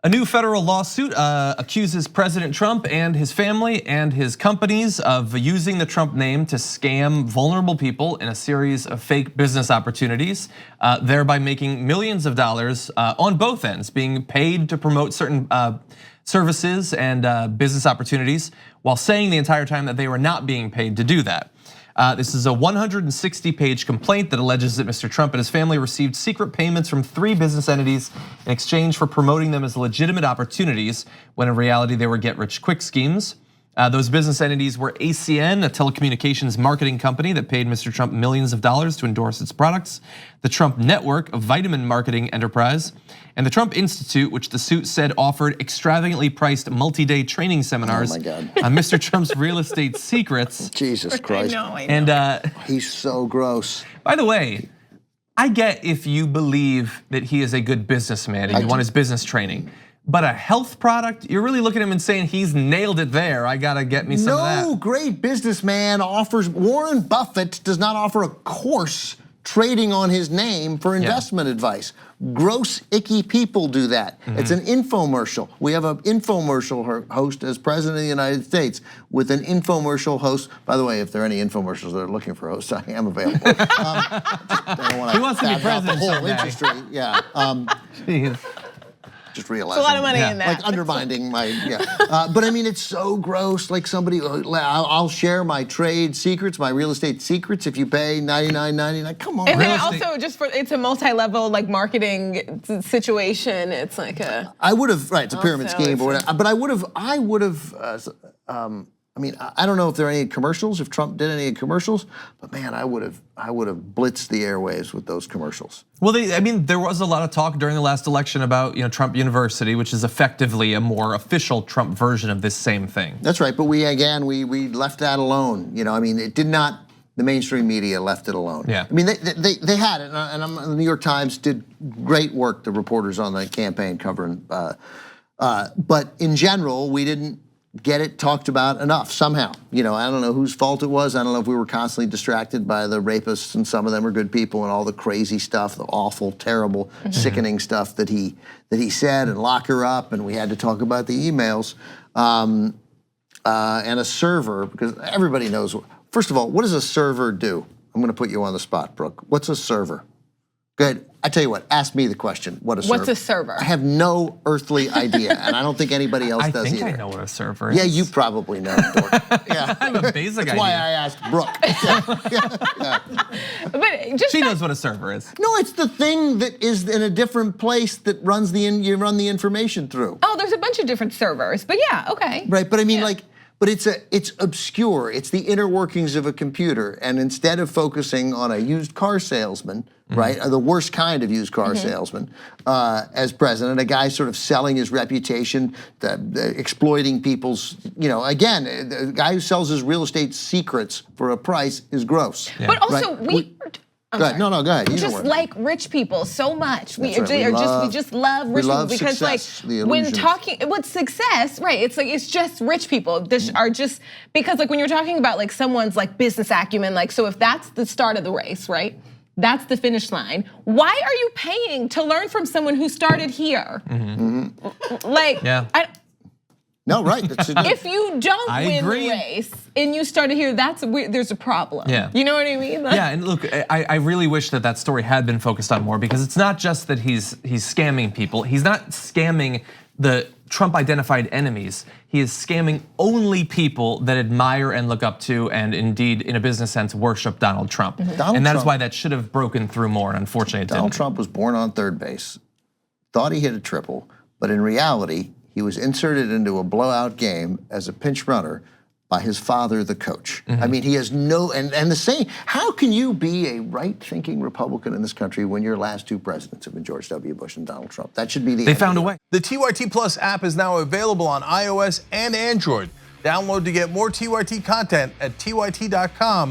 A new federal lawsuit accuses President Trump and his family and his companies of using the Trump name to scam vulnerable people in a series of fake business opportunities, thereby making millions of dollars on both ends, being paid to promote certain services and business opportunities, while saying the entire time that they were not being paid to do that. This is a 160-page complaint that alleges that Mr. Trump and his family received secret payments from 3 business entities in exchange for promoting them as legitimate opportunities, when in reality they were get-rich-quick schemes. Those business entities were ACN, a telecommunications marketing company that paid Mr. Trump millions of dollars to endorse its products, the Trump Network, a vitamin marketing enterprise, and the Trump Institute, which the suit said offered extravagantly priced multi-day training seminars on Mr. Trump's real estate secrets. Jesus Christ. I know. And he's so gross. By the way, I get if you believe that he is a good businessman and you want his business training. But a health product, you're really looking at him and saying he's nailed it there. I gotta get me some of that. No great businessman offers, Warren Buffett does not offer a course trading on his name for investment advice. Gross, icky people do that. It's an infomercial. We have an infomercial host as president of the United States with an infomercial host. By the way, if there are any infomercials that are looking for hosts, I am available. He wants to be president the whole someday. industry. Yeah. Jeez. Just realizing, It's a lot of money in that. like undermining my, but I mean, it's so gross. Like somebody, I'll share my trade secrets, my real estate secrets if you pay $99.99. Come on. And then also just it's a multi-level like marketing situation. It's like a. I would have, right, it's a pyramid scheme or whatever. But I would have, I mean, I don't know if there are any commercials, if Trump did any commercials, but man, I would have blitzed the airwaves with those commercials. Well, I mean, there was a lot of talk during the last election about Trump University, which is effectively a more official Trump version of this same thing. That's right, but we left that alone. I mean, it did not. The mainstream media left it alone. Yeah. I mean, they had it, and the New York Times did great work. The reporters on the campaign covering, but in general, we didn't get it talked about enough somehow. I don't know whose fault it was. I don't know if we were constantly distracted by the rapists, and some of them are good people, and all the crazy stuff, the awful, terrible, sickening stuff that he said, and lock her up, and we had to talk about the emails and a server, because everybody knows. First of all, what does a server do? I'm going to put you on the spot, Brooke. What's a server? Good. I tell you what, ask me the question. What's a server? I have no earthly idea, and I don't think anybody else does either. I know what a server is. Yeah, you probably know, Dork. Yeah. I have a basic idea. That's why I asked Brooke. But just she knows what a server is. No, it's the thing that is in a different place that runs you run the information through. Oh, there's a bunch of different servers, but yeah, okay. Right, but I mean but it's obscure. It's the inner workings of a computer, and instead of focusing on a used car salesman, right, the worst kind of used car salesman, as president, a guy sort of selling his reputation, exploiting people's, again, a guy who sells his real estate secrets for a price is gross. Yeah. But also Go ahead. No, go ahead. You just like rich people so much. We just love rich people because success, when talking with success, right? It's just rich people. This are just because when you're talking about someone's business acumen, so if that's the start of the race, right? That's the finish line. Why are you paying to learn from someone who started here? No, right. If you don't win the race and you started here, there's a problem. Yeah. You know what I mean? Yeah, and look, I really wish that story had been focused on more, because it's not just that he's scamming people. He's not scamming the Trump identified enemies. He is scamming only people that admire and look up to, and indeed, in a business sense, worship Donald Trump. And that is why that should have broken through more, and unfortunately it didn't. Donald Trump was born on third base, thought he hit a triple, but in reality, he was inserted into a blowout game as a pinch runner by his father, the coach. I mean, he has no, and the same, how can you be a right-thinking Republican in this country when your last 2 presidents have been George W. Bush and Donald Trump? That should be the They found a way. The TYT Plus app is now available on iOS and Android. Download to get more TYT content at tyt.com/app.